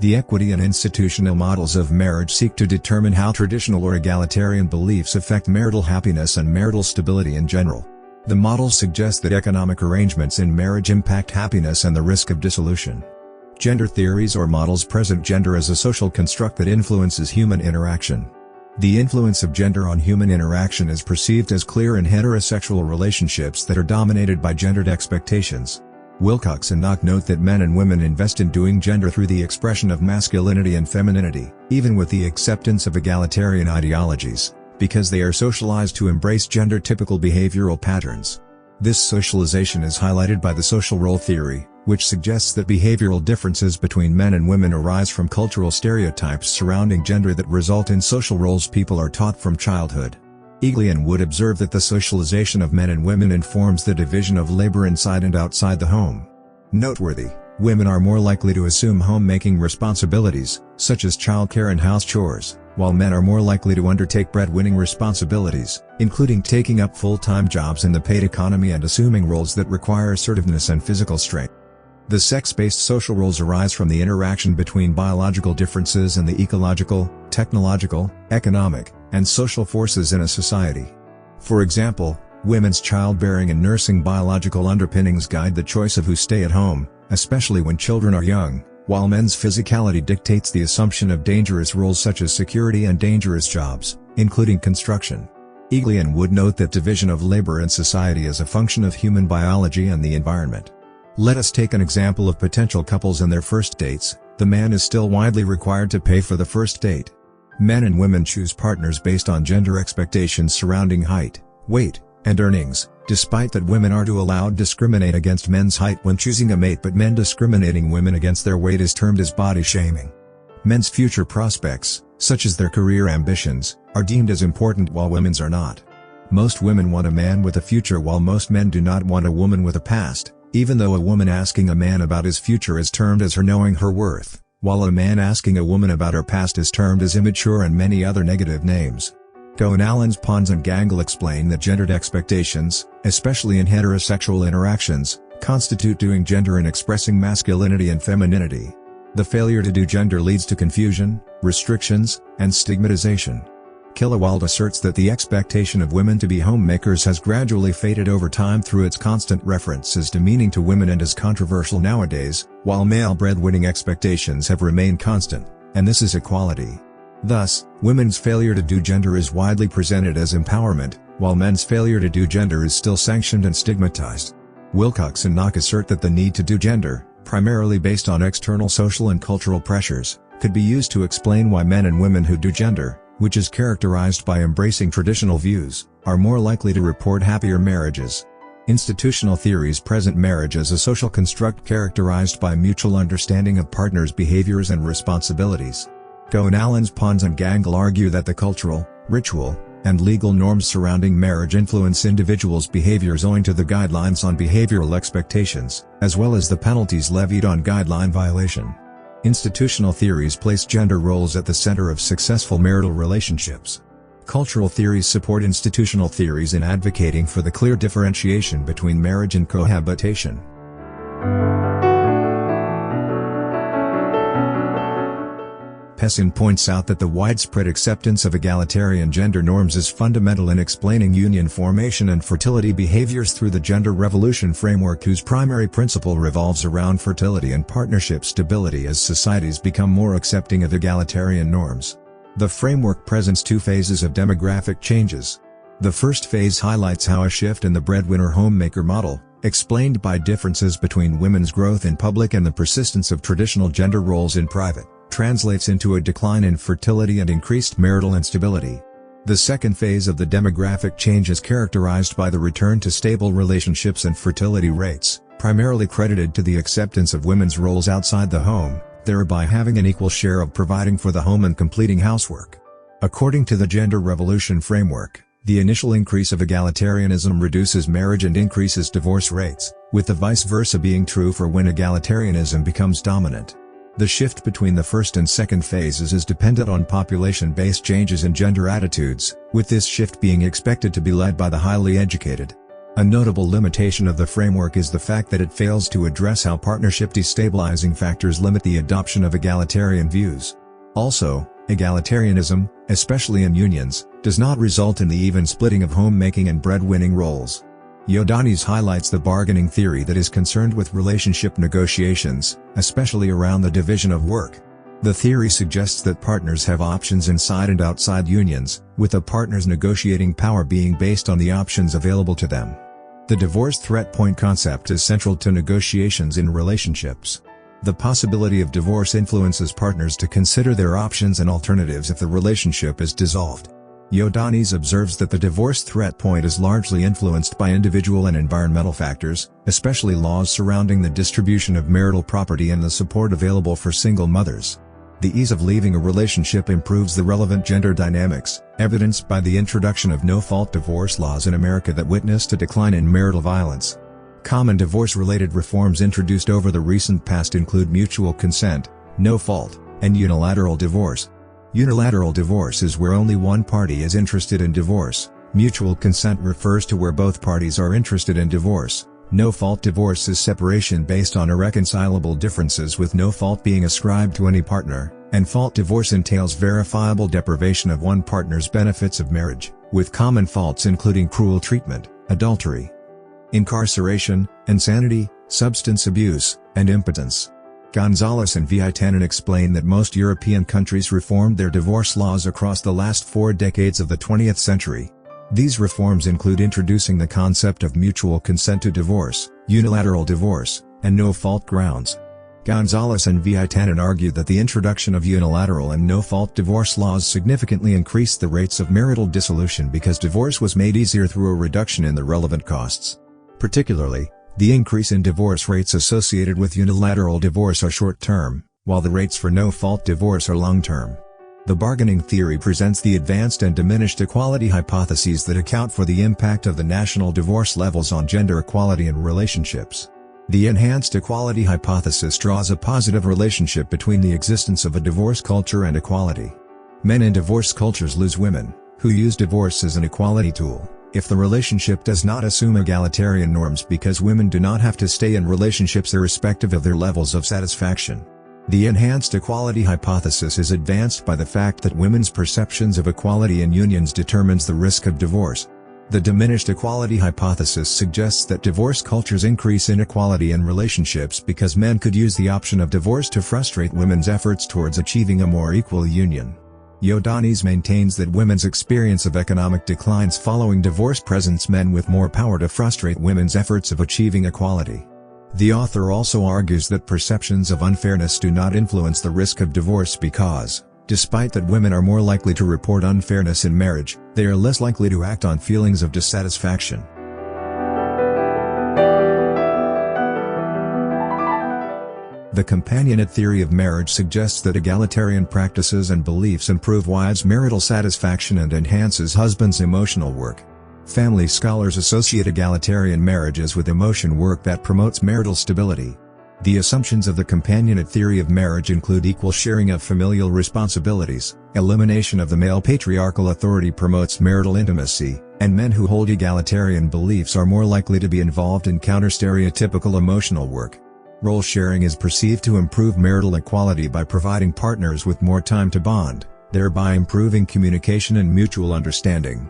The equity and institutional models of marriage seek to determine how traditional or egalitarian beliefs affect marital happiness and marital stability in general. The models suggest that economic arrangements in marriage impact happiness and the risk of dissolution. Gender theories or models present gender as a social construct that influences human interaction. The influence of gender on human interaction is perceived as clear in heterosexual relationships that are dominated by gendered expectations. Wilcox and Knock note that men and women invest in doing gender through the expression of masculinity and femininity, even with the acceptance of egalitarian ideologies, because they are socialized to embrace gender-typical behavioral patterns. This socialization is highlighted by the social role theory, which suggests that behavioral differences between men and women arise from cultural stereotypes surrounding gender that result in social roles people are taught from childhood. Egalitarian and Wood observe that the socialization of men and women informs the division of labor inside and outside the home. Noteworthy, women are more likely to assume homemaking responsibilities, such as childcare and house chores, while men are more likely to undertake breadwinning responsibilities, including taking up full-time jobs in the paid economy and assuming roles that require assertiveness and physical strength. The sex-based social roles arise from the interaction between biological differences and the ecological, technological, economic, and social forces in a society. For example, women's childbearing and nursing biological underpinnings guide the choice of who stay at home, especially when children are young, while men's physicality dictates the assumption of dangerous roles such as security and dangerous jobs, including construction. Egalitarian and Wood note that division of labor in society is a function of human biology and the environment. Let us take an example of potential couples and their first dates. The man is still widely required to pay for the first date. Men and women choose partners based on gender expectations surrounding height, weight, and earnings, despite that women are to allowed discriminate against men's height when choosing a mate, but men discriminating women against their weight is termed as body shaming. Men's future prospects, such as their career ambitions, are deemed as important while women's are not. Most women want a man with a future while most men do not want a woman with a past, even though a woman asking a man about his future is termed as her knowing her worth, while a man asking a woman about her past is termed as immature and many other negative names. Goenallens, Pons and Gangle explain that gendered expectations, especially in heterosexual interactions, constitute doing gender and expressing masculinity and femininity. The failure to do gender leads to confusion, restrictions, and stigmatization. Killewald asserts that the expectation of women to be homemakers has gradually faded over time through its constant references demeaning to women and is controversial nowadays, while male breadwinning expectations have remained constant, and this is equality. Thus, women's failure to do gender is widely presented as empowerment, while men's failure to do gender is still sanctioned and stigmatized. Wilcox and Knock assert that the need to do gender, primarily based on external social and cultural pressures, could be used to explain why men and women who do gender, which is characterized by embracing traditional views, are more likely to report happier marriages. Institutional theories present marriage as a social construct characterized by mutual understanding of partners' behaviors and responsibilities. Goenallens, Pons and Gangle argue that the cultural, ritual, and legal norms surrounding marriage influence individuals' behaviors owing to the guidelines on behavioral expectations, as well as the penalties levied on guideline violation. Institutional theories place gender roles at the center of successful marital relationships. Cultural theories support institutional theories in advocating for the clear differentiation between marriage and cohabitation. Pessin points out that the widespread acceptance of egalitarian gender norms is fundamental in explaining union formation and fertility behaviors through the gender revolution framework, whose primary principle revolves around fertility and partnership stability as societies become more accepting of egalitarian norms. The framework presents two phases of demographic changes. The first phase highlights how a shift in the breadwinner homemaker model, explained by differences between women's growth in public and the persistence of traditional gender roles in private, translates into a decline in fertility and increased marital instability. The second phase of the demographic change is characterized by the return to stable relationships and fertility rates, primarily credited to the acceptance of women's roles outside the home, thereby having an equal share of providing for the home and completing housework. According to the gender revolution framework, the initial increase of egalitarianism reduces marriage and increases divorce rates, with the vice versa being true for when egalitarianism becomes dominant. The shift between the first and second phases is dependent on population-based changes in gender attitudes, with this shift being expected to be led by the highly educated. A notable limitation of the framework is the fact that it fails to address how partnership destabilizing factors limit the adoption of egalitarian views. Also, egalitarianism, especially in unions, does not result in the even splitting of homemaking and breadwinning roles. Ioannis highlights the bargaining theory that is concerned with relationship negotiations, especially around the division of work. The theory suggests that partners have options inside and outside unions, with a partner's negotiating power being based on the options available to them. The divorce threat point concept is central to negotiations in relationships. The possibility of divorce influences partners to consider their options and alternatives if the relationship is dissolved. Ioannis observes that the divorce threat point is largely influenced by individual and environmental factors, especially laws surrounding the distribution of marital property and the support available for single mothers. The ease of leaving a relationship improves the relevant gender dynamics, evidenced by the introduction of no-fault divorce laws in America that witnessed a decline in marital violence. Common divorce-related reforms introduced over the recent past include mutual consent, no-fault, and unilateral divorce. Unilateral divorce is where only one party is interested in divorce. Mutual consent refers to where both parties are interested in divorce. No-fault divorce is separation based on irreconcilable differences with no fault being ascribed to any partner, and fault divorce entails verifiable deprivation of one partner's benefits of marriage, with common faults including cruel treatment, adultery, incarceration, insanity, substance abuse, and impotence. Gonzalez and Viitanen explain that most European countries reformed their divorce laws across the last 4 decades of the 20th century. These reforms include introducing the concept of mutual consent to divorce, unilateral divorce, and no-fault grounds. Gonzalez and Viitanen argue that the introduction of unilateral and no-fault divorce laws significantly increased the rates of marital dissolution because divorce was made easier through a reduction in the relevant costs. Particularly, the increase in divorce rates associated with unilateral divorce are short-term, while the rates for no-fault divorce are long-term. The bargaining theory presents the advanced and diminished equality hypotheses that account for the impact of the national divorce levels on gender equality in relationships. The enhanced equality hypothesis draws a positive relationship between the existence of a divorce culture and equality. Men in divorce cultures lose women, who use divorce as an equality tool, if the relationship does not assume egalitarian norms because women do not have to stay in relationships irrespective of their levels of satisfaction. The enhanced equality hypothesis is advanced by the fact that women's perceptions of equality in unions determines the risk of divorce. The diminished equality hypothesis suggests that divorce cultures increase inequality in relationships because men could use the option of divorce to frustrate women's efforts towards achieving a more equal union. Ioannis maintains that women's experience of economic declines following divorce presents men with more power to frustrate women's efforts of achieving equality. The author also argues that perceptions of unfairness do not influence the risk of divorce because, despite that women are more likely to report unfairness in marriage, they are less likely to act on feelings of dissatisfaction. The companionate theory of marriage suggests that egalitarian practices and beliefs improve wives' marital satisfaction and enhances husbands' emotional work. Family scholars associate egalitarian marriages with emotion work that promotes marital stability. The assumptions of the companionate theory of marriage include equal sharing of familial responsibilities, elimination of the male patriarchal authority promotes marital intimacy, and men who hold egalitarian beliefs are more likely to be involved in counter-stereotypical emotional work. Role sharing is perceived to improve marital equality by providing partners with more time to bond, thereby improving communication and mutual understanding.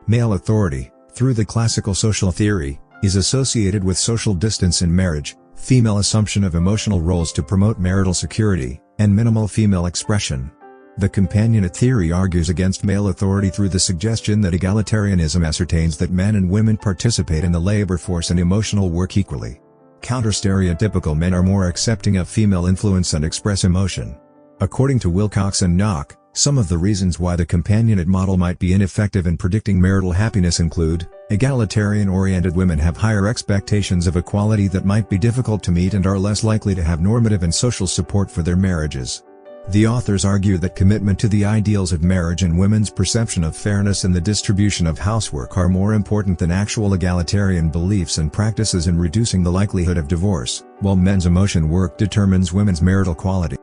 Male authority, through the classical social theory, is associated with social distance in marriage, female assumption of emotional roles to promote marital security, and minimal female expression. The companionate theory argues against male authority through the suggestion that egalitarianism ascertains that men and women participate in the labor force and emotional work equally. Counter-stereotypical men are more accepting of female influence and express emotion. According to Wilcox and Knock, some of the reasons why the companionate model might be ineffective in predicting marital happiness include, egalitarian-oriented women have higher expectations of equality that might be difficult to meet and are less likely to have normative and social support for their marriages. The authors argue that commitment to the ideals of marriage and women's perception of fairness in the distribution of housework are more important than actual egalitarian beliefs and practices in reducing the likelihood of divorce, while men's emotion work determines women's marital quality.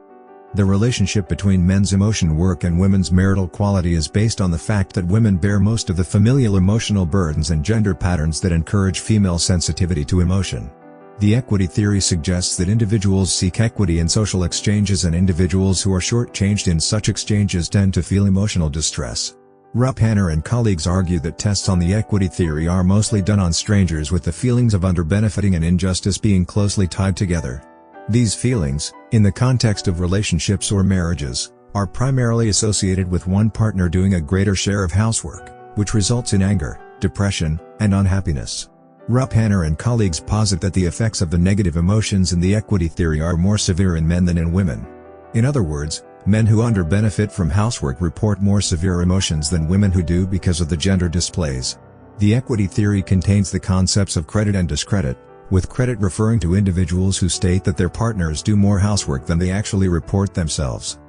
The relationship between men's emotion work and women's marital quality is based on the fact that women bear most of the familial emotional burdens and gender patterns that encourage female sensitivity to emotion. The equity theory suggests that individuals seek equity in social exchanges, and individuals who are shortchanged in such exchanges tend to feel emotional distress. Rupp-Hanner and colleagues argue that tests on the equity theory are mostly done on strangers, with the feelings of underbenefiting and injustice being closely tied together. These feelings, in the context of relationships or marriages, are primarily associated with one partner doing a greater share of housework, which results in anger, depression, and unhappiness. Rupp-Hanner and colleagues posit that the effects of the negative emotions in the equity theory are more severe in men than in women. In other words, men who underbenefit from housework report more severe emotions than women who do because of the gender displays. The equity theory contains the concepts of credit and discredit, with credit referring to individuals who state that their partners do more housework than they actually report themselves,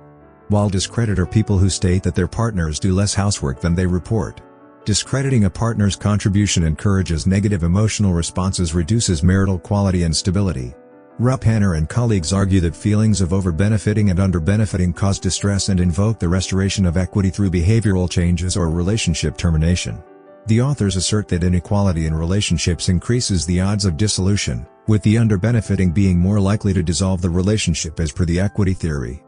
while discredit are people who state that their partners do less housework than they report. Discrediting a partner's contribution encourages negative emotional responses, reduces marital quality and stability. Rupp-Hanner and colleagues argue that feelings of overbenefiting and underbenefiting cause distress and invoke the restoration of equity through behavioral changes or relationship termination. The authors assert that inequality in relationships increases the odds of dissolution, with the underbenefiting being more likely to dissolve the relationship as per the equity theory.